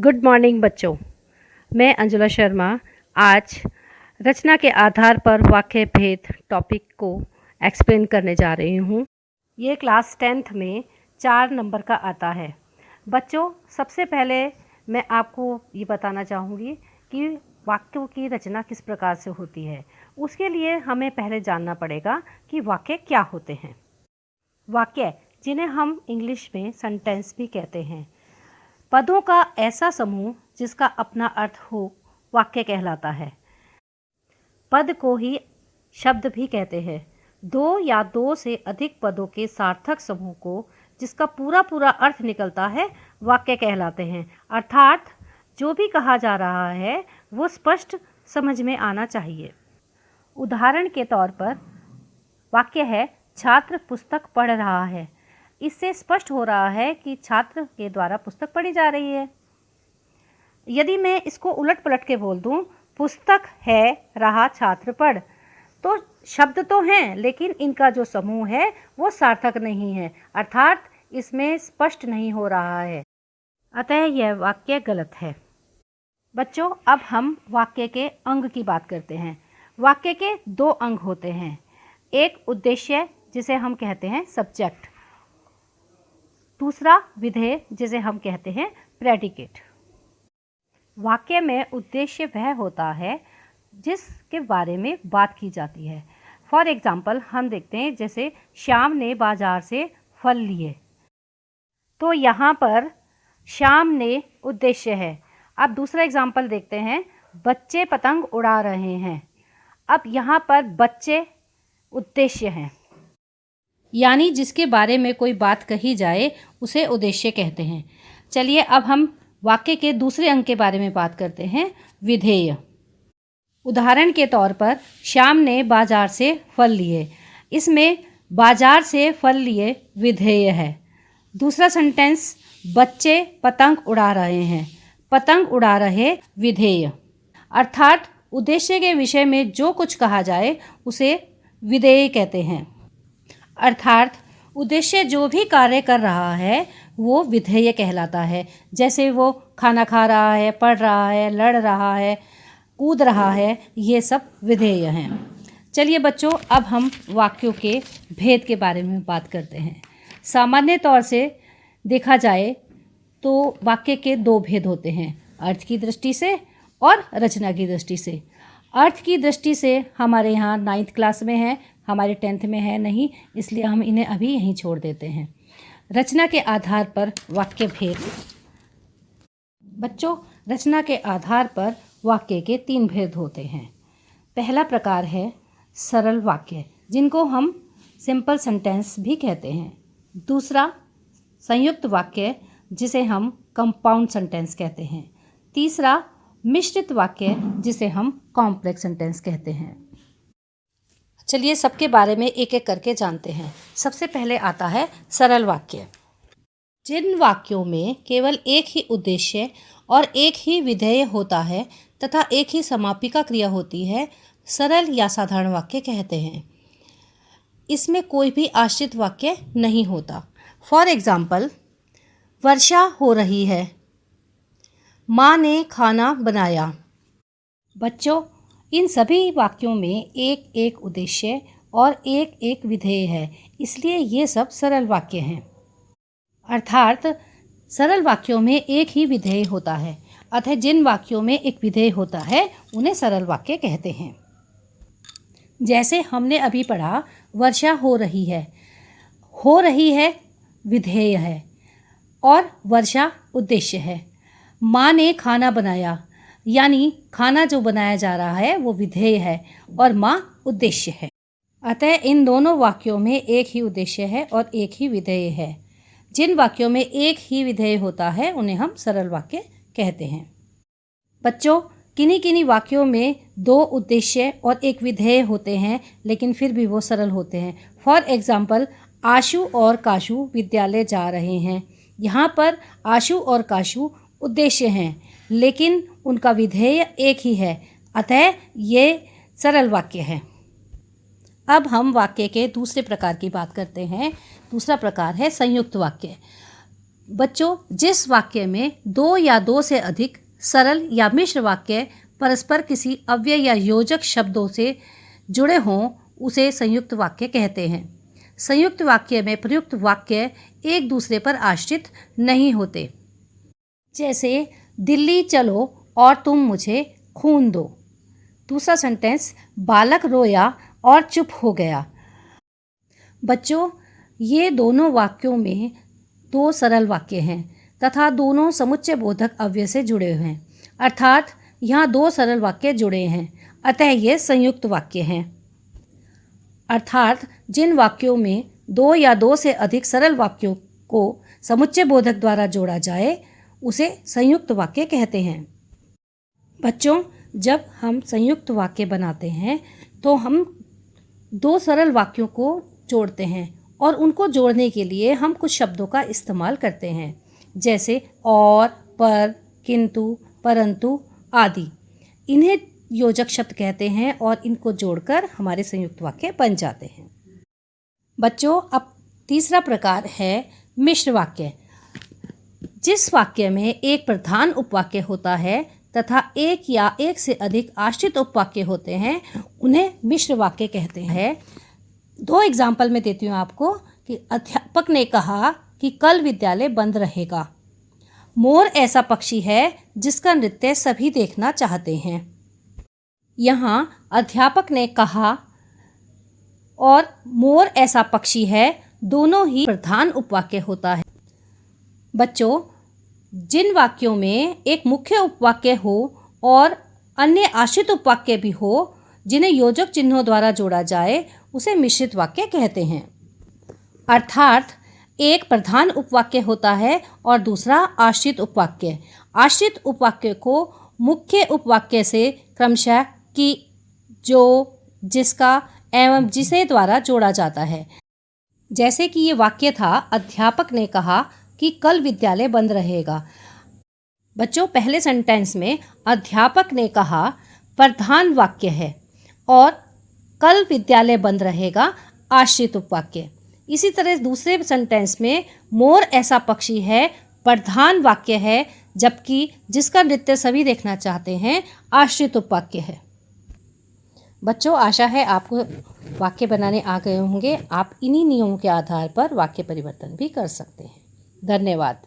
Good morning बच्चों। मैं अंजुला शर्मा आज रचना के आधार पर वाक्य भेद टॉपिक को एक्सप्लेन करने जा रही हूँ। ये क्लास 10th में 4 नंबर का आता है। बच्चों, सबसे पहले मैं आपको ये बताना चाहूँगी कि वाक्यों की रचना किस प्रकार से होती है। उसके लिए हमें पहले जानना पड़ेगा कि वाक्य क्या होते हैं। वाक्य, जिन्हें हम इंग्लिश में सेंटेंस भी कहते हैं, पदों का ऐसा समूह जिसका अपना अर्थ हो, वाक्य कहलाता है। पद को ही शब्द भी कहते हैं। दो या दो से अधिक पदों के सार्थक समूह को जिसका पूरा पूरा अर्थ निकलता है, वाक्य कहलाते हैं। अर्थात जो भी कहा जा रहा है वो स्पष्ट समझ में आना चाहिए। उदाहरण के तौर पर वाक्य है, छात्र पुस्तक पढ़ रहा है। इससे स्पष्ट हो रहा है कि छात्र के द्वारा पुस्तक पढ़ी जा रही है। यदि मैं इसको उलट पलट के बोल दूं, पुस्तक है रहा छात्र पढ़, तो शब्द तो हैं लेकिन इनका जो समूह है वो सार्थक नहीं है, अर्थात इसमें स्पष्ट नहीं हो रहा है। अतः यह वाक्य गलत है। बच्चों, अब हम वाक्य के अंग की बात करते हैं। वाक्य के 2 अंग होते हैं। एक उद्देश्य, जिसे हम कहते हैं सब्जेक्ट। दूसरा विधेय, जिसे हम कहते हैं प्रेडिकेट। वाक्य में उद्देश्य वह होता है जिसके बारे में बात की जाती है। फॉर एग्जाम्पल हम देखते हैं, जैसे श्याम ने बाजार से फल लिए, तो यहाँ पर श्याम ने उद्देश्य है। अब दूसरा एग्जाम्पल देखते हैं, बच्चे पतंग उड़ा रहे हैं। अब यहाँ पर बच्चे उद्देश्य हैं, यानी जिसके बारे में कोई बात कही जाए उसे उद्देश्य कहते हैं। चलिए अब हम वाक्य के दूसरे अंग के बारे में बात करते हैं, विधेय। उदाहरण के तौर पर श्याम ने बाजार से फल लिए। इसमें बाजार से फल लिए विधेय है। दूसरा सेंटेंस, बच्चे पतंग उड़ा रहे हैं। पतंग उड़ा रहे विधेय। अर्थात उद्देश्य के विषय में जो कुछ कहा जाए उसे विधेय कहते हैं। अर्थात उद्देश्य जो भी कार्य कर रहा है वो विधेय कहलाता है। जैसे वो खाना खा रहा है, पढ़ रहा है, लड़ रहा है, कूद रहा है, ये सब विधेय हैं। चलिए बच्चों, अब हम वाक्यों के भेद के बारे में बात करते हैं। सामान्य तौर से देखा जाए तो वाक्य के 2 भेद होते हैं, अर्थ की दृष्टि से और रचना की दृष्टि से। अर्थ की दृष्टि से हमारे यहाँ 9th क्लास में है, हमारे 10th में है नहीं, इसलिए हम इन्हें अभी यहीं छोड़ देते हैं। रचना के आधार पर वाक्य भेद। बच्चों, रचना के आधार पर वाक्य के 3 भेद होते हैं। पहला प्रकार है सरल वाक्य, जिनको हम सिंपल सेंटेंस भी कहते हैं। दूसरा संयुक्त वाक्य, जिसे हम कंपाउंड सेंटेंस कहते हैं। तीसरा मिश्रित वाक्य, जिसे हम कॉम्प्लेक्स सेंटेंस कहते हैं। चलिए सबके बारे में एक एक करके जानते हैं। सबसे पहले आता है सरल वाक्य। जिन वाक्यों में केवल एक ही उद्देश्य और एक ही विधेय होता है तथा एक ही समापिका क्रिया होती है, सरल या साधारण वाक्य कहते हैं। इसमें कोई भी आश्रित वाक्य नहीं होता। फॉर एग्जाम्पल, वर्षा हो रही है, माँ ने खाना बनाया। बच्चों, इन सभी वाक्यों में एक एक उद्देश्य और एक एक विधेय है, इसलिए ये सब सरल वाक्य हैं। अर्थात सरल वाक्यों में एक ही विधेय होता है, अतः जिन वाक्यों में एक विधेय होता है उन्हें सरल वाक्य कहते हैं। जैसे हमने अभी पढ़ा, वर्षा हो रही है विधेय है और वर्षा उद्देश्य है। माँ ने खाना बनाया, यानी खाना जो बनाया जा रहा है वो विधेय है और माँ उद्देश्य है। अतः इन दोनों वाक्यों में एक ही उद्देश्य है और एक ही विधेय है। जिन वाक्यों में एक ही विधेय होता है उन्हें हम सरल वाक्य कहते हैं। बच्चों, किन्हीं वाक्यों में 2 उद्देश्य और एक विधेय होते हैं, लेकिन फिर भी वो सरल होते हैं। फॉर एग्जाम्पल, आशु और काशु विद्यालय जा रहे हैं। यहाँ पर आशु और काशु उद्देश्य हैं, लेकिन उनका विधेय एक ही है, अतः ये सरल वाक्य है। अब हम वाक्य के दूसरे प्रकार की बात करते हैं। दूसरा प्रकार है संयुक्त वाक्य। बच्चों, जिस वाक्य में दो या दो से अधिक सरल या मिश्र वाक्य परस्पर किसी अव्यय या योजक शब्दों से जुड़े हों उसे संयुक्त वाक्य कहते हैं। संयुक्त वाक्य में प्रयुक्त वाक्य एक दूसरे पर आश्रित नहीं होते। जैसे दिल्ली चलो और तुम मुझे खून दो। दूसरा सेंटेंस, बालक रोया और चुप हो गया। बच्चों, ये दोनों वाक्यों में दो सरल वाक्य हैं तथा दोनों समुच्चय बोधक अव्यय से जुड़े हुए हैं, अर्थात यहाँ दो सरल वाक्य जुड़े हैं, अतः ये संयुक्त वाक्य हैं। अर्थात जिन वाक्यों में दो या दो से अधिक सरल वाक्यों को समुच्चय बोधक द्वारा जोड़ा जाए उसे संयुक्त वाक्य कहते हैं। बच्चों, जब हम संयुक्त वाक्य बनाते हैं तो हम दो सरल वाक्यों को जोड़ते हैं और उनको जोड़ने के लिए हम कुछ शब्दों का इस्तेमाल करते हैं, जैसे और, पर, किंतु, परंतु आदि। इन्हें योजक शब्द कहते हैं और इनको जोड़कर हमारे संयुक्त वाक्य बन जाते हैं। बच्चों, अब तीसरा प्रकार है मिश्र वाक्य। जिस वाक्य में एक प्रधान उपवाक्य होता है तथा एक या एक से अधिक आश्रित उपवाक्य होते हैं उन्हें मिश्र वाक्य कहते हैं। दो एग्जाम्पल मैं देती हूँ आपको कि अध्यापक ने कहा कि कल विद्यालय बंद रहेगा। मोर ऐसा पक्षी है जिसका नृत्य सभी देखना चाहते हैं। यहाँ अध्यापक ने कहा और मोर ऐसा पक्षी है दोनों ही प्रधान उपवाक्य होता है। बच्चों, जिन वाक्यों में एक मुख्य उपवाक्य हो और अन्य आश्रित उपवाक्य भी हो जिन्हें योजक चिन्हों द्वारा जोड़ा जाए उसे मिश्रित वाक्य कहते हैं। अर्थात एक प्रधान उपवाक्य होता है और दूसरा आश्रित उपवाक्य। आश्रित उपवाक्य को मुख्य उपवाक्य से क्रमशः कि, जो, जिसका एवं जिसे द्वारा जोड़ा जाता है। जैसे कि ये वाक्य था, अध्यापक ने कहा कि कल विद्यालय बंद रहेगा। बच्चों, पहले सेंटेंस में अध्यापक ने कहा प्रधान वाक्य है और कल विद्यालय बंद रहेगा आश्रित उपवाक्य। इसी तरह दूसरे सेंटेंस में मोर ऐसा पक्षी है प्रधान वाक्य है, जबकि जिसका नृत्य सभी देखना चाहते हैं आश्रित उपवाक्य है। बच्चों, आशा है आपको वाक्य बनाने आ गए होंगे। आप इन्हीं नियमों के आधार पर वाक्य परिवर्तन भी कर सकते हैं। धन्यवाद।